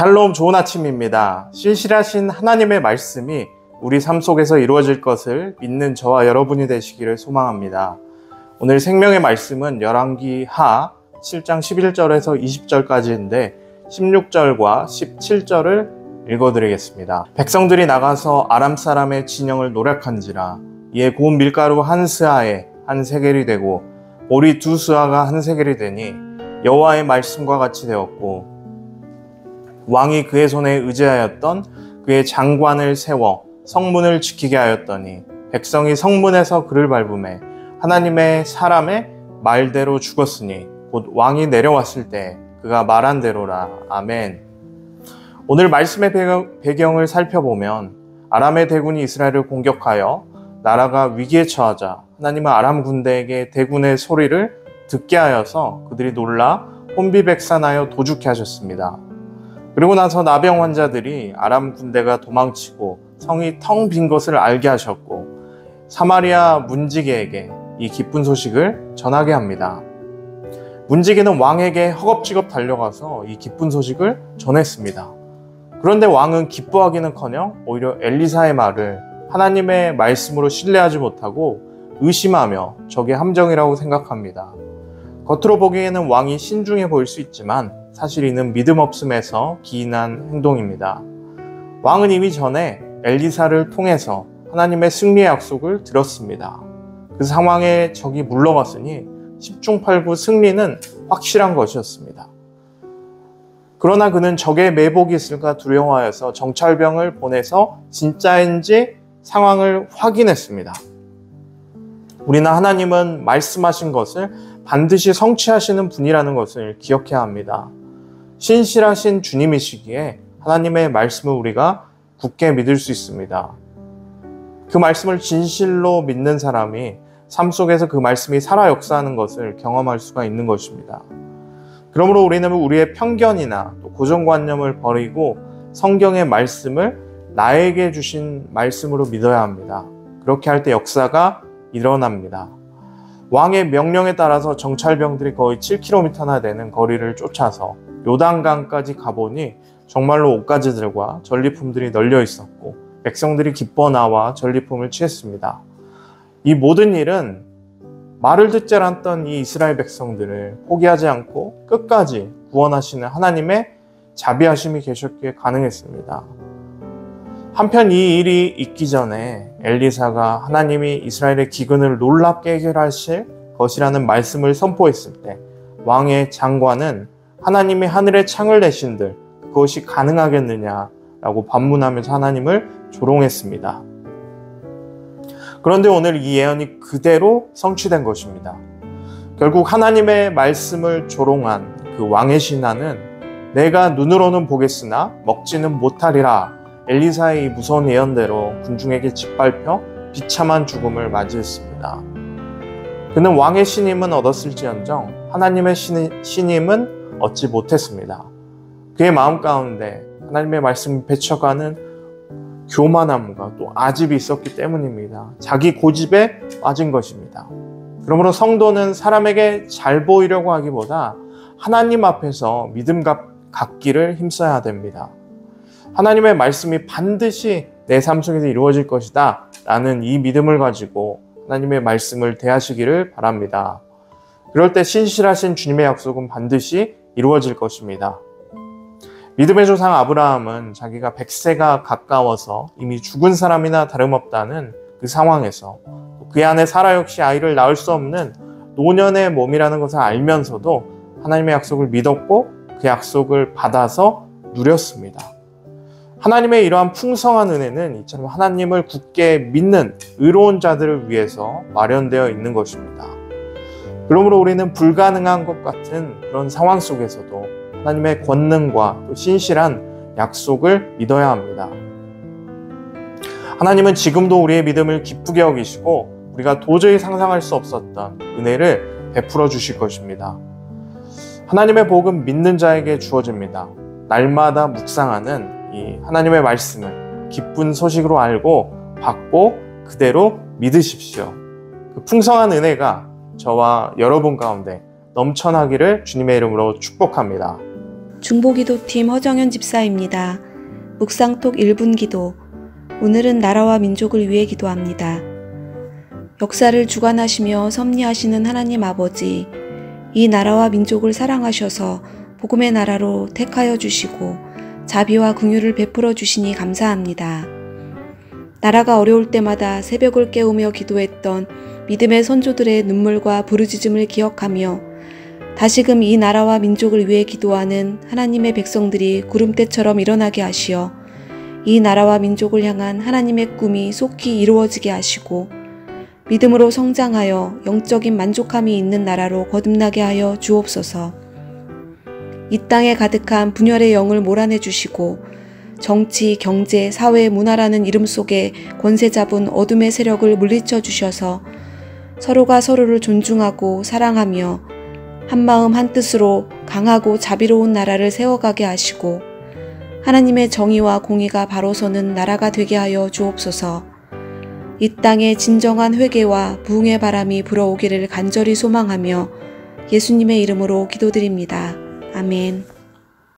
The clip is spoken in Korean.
샬롬, 좋은 아침입니다. 신실하신 하나님의 말씀이 우리 삶 속에서 이루어질 것을 믿는 저와 여러분이 되시기를 소망합니다. 오늘 생명의 말씀은 열왕기 하 7장 11절에서 20절까지인데 16절과 17절을 읽어드리겠습니다. 백성들이 나가서 아람 사람의 진영을 노략한지라 이에 고운 밀가루 한 스아에 한 세겔이 되고 보리 두 스아가 한 세겔이 되니 여호와의 말씀과 같이 되었고, 왕이 그의 손에 의지하였던 그의 장관을 세워 성문을 지키게 하였더니 백성이 성문에서 그를 밟음에 하나님의 사람의 말대로 죽었으니 곧 왕이 내려왔을 때 그가 말한 대로라. 아멘. 오늘 말씀의 배경을 살펴보면 아람의 대군이 이스라엘을 공격하여 나라가 위기에 처하자 하나님은 아람 군대에게 대군의 소리를 듣게 하여서 그들이 놀라 혼비백산하여 도죽게 하셨습니다. 그리고 나서 나병 환자들이 아람 군대가 도망치고 성이 텅 빈 것을 알게 하셨고 사마리아 문지기에게 이 기쁜 소식을 전하게 합니다. 문지기는 왕에게 허겁지겁 달려가서 이 기쁜 소식을 전했습니다. 그런데 왕은 기뻐하기는커녕 오히려 엘리사의 말을 하나님의 말씀으로 신뢰하지 못하고 의심하며 적의 함정이라고 생각합니다. 겉으로 보기에는 왕이 신중해 보일 수 있지만 사실 이는 믿음 없음에서 기인한 행동입니다. 왕은 이미 전에 엘리사를 통해서 하나님의 승리의 약속을 들었습니다. 그 상황에 적이 물러갔으니 10중 8구 승리는 확실한 것이었습니다. 그러나 그는 적의 매복이 있을까 두려워하여서 정찰병을 보내서 진짜인지 상황을 확인했습니다. 우리는 하나님은 말씀하신 것을 반드시 성취하시는 분이라는 것을 기억해야 합니다. 신실하신 주님이시기에 하나님의 말씀을 우리가 굳게 믿을 수 있습니다. 그 말씀을 진실로 믿는 사람이 삶 속에서 그 말씀이 살아 역사하는 것을 경험할 수가 있는 것입니다. 그러므로 우리는 우리의 편견이나 또 고정관념을 버리고 성경의 말씀을 나에게 주신 말씀으로 믿어야 합니다. 그렇게 할 때 역사가 일어납니다. 왕의 명령에 따라서 정찰병들이 거의 7km나 되는 거리를 쫓아서 요단강까지 가보니 정말로 옷가지들과 전리품들이 널려 있었고 백성들이 기뻐 나와 전리품을 취했습니다. 이 모든 일은 말을 듣지 않았던 이 이스라엘 백성들을 포기하지 않고 끝까지 구원하시는 하나님의 자비하심이 계셨기에 가능했습니다. 한편 이 일이 있기 전에 엘리사가 하나님이 이스라엘의 기근을 놀랍게 해결하실 것이라는 말씀을 선포했을 때 왕의 장관은 하나님이 하늘에 창을 내신들 그것이 가능하겠느냐라고 반문하면서 하나님을 조롱했습니다. 그런데 오늘 이 예언이 그대로 성취된 것입니다. 결국 하나님의 말씀을 조롱한 그 왕의 신하는 내가 눈으로는 보겠으나 먹지는 못하리라 엘리사의 이 무서운 예언대로 군중에게 짓밟혀 비참한 죽음을 맞이했습니다. 그는 왕의 신임은 얻었을지언정 하나님의 신임은 얻지 못했습니다. 그의 마음 가운데 하나님의 말씀이 배쳐가는 교만함과 또 아집이 있었기 때문입니다. 자기 고집에 빠진 것입니다. 그러므로 성도는 사람에게 잘 보이려고 하기보다 하나님 앞에서 믿음 갖기를 힘써야 됩니다. 하나님의 말씀이 반드시 내 삶 속에서 이루어질 것이다 라는 이 믿음을 가지고 하나님의 말씀을 대하시기를 바랍니다. 그럴 때 신실하신 주님의 약속은 반드시 이루어질 것입니다. 믿음의 조상 아브라함은 자기가 100세가 가까워서 이미 죽은 사람이나 다름없다는 그 상황에서 그 안에 사라 역시 아이를 낳을 수 없는 노년의 몸이라는 것을 알면서도 하나님의 약속을 믿었고 그 약속을 받아서 누렸습니다. 하나님의 이러한 풍성한 은혜는 이처럼 하나님을 굳게 믿는 의로운 자들을 위해서 마련되어 있는 것입니다. 그러므로 우리는 불가능한 것 같은 그런 상황 속에서도 하나님의 권능과 또 신실한 약속을 믿어야 합니다. 하나님은 지금도 우리의 믿음을 기쁘게 여기시고 우리가 도저히 상상할 수 없었던 은혜를 베풀어 주실 것입니다. 하나님의 복은 믿는 자에게 주어집니다. 날마다 묵상하는 이 하나님의 말씀을 기쁜 소식으로 알고 받고 그대로 믿으십시오. 그 풍성한 은혜가 저와 여러분 가운데 넘쳐나기를 주님의 이름으로 축복합니다. 중보기도팀 허정현 집사입니다. 묵상톡 1분 기도. 오늘은 나라와 민족을 위해 기도합니다. 역사를 주관하시며 섭리하시는 하나님 아버지, 이 나라와 민족을 사랑하셔서 복음의 나라로 택하여 주시고 자비와 긍휼을 베풀어 주시니 감사합니다. 나라가 어려울 때마다 새벽을 깨우며 기도했던 믿음의 선조들의 눈물과 부르짖음을 기억하며 다시금 이 나라와 민족을 위해 기도하는 하나님의 백성들이 구름대처럼 일어나게 하시어 이 나라와 민족을 향한 하나님의 꿈이 속히 이루어지게 하시고 믿음으로 성장하여 영적인 만족함이 있는 나라로 거듭나게 하여 주옵소서. 이 땅에 가득한 분열의 영을 몰아내 주시고 정치, 경제, 사회, 문화라는 이름 속에 권세 잡은 어둠의 세력을 물리쳐 주셔서 서로가 서로를 존중하고 사랑하며 한마음 한뜻으로 강하고 자비로운 나라를 세워가게 하시고 하나님의 정의와 공의가 바로 서는 나라가 되게 하여 주옵소서. 이 땅에 진정한 회개와 부흥의 바람이 불어오기를 간절히 소망하며 예수님의 이름으로 기도드립니다. 아멘.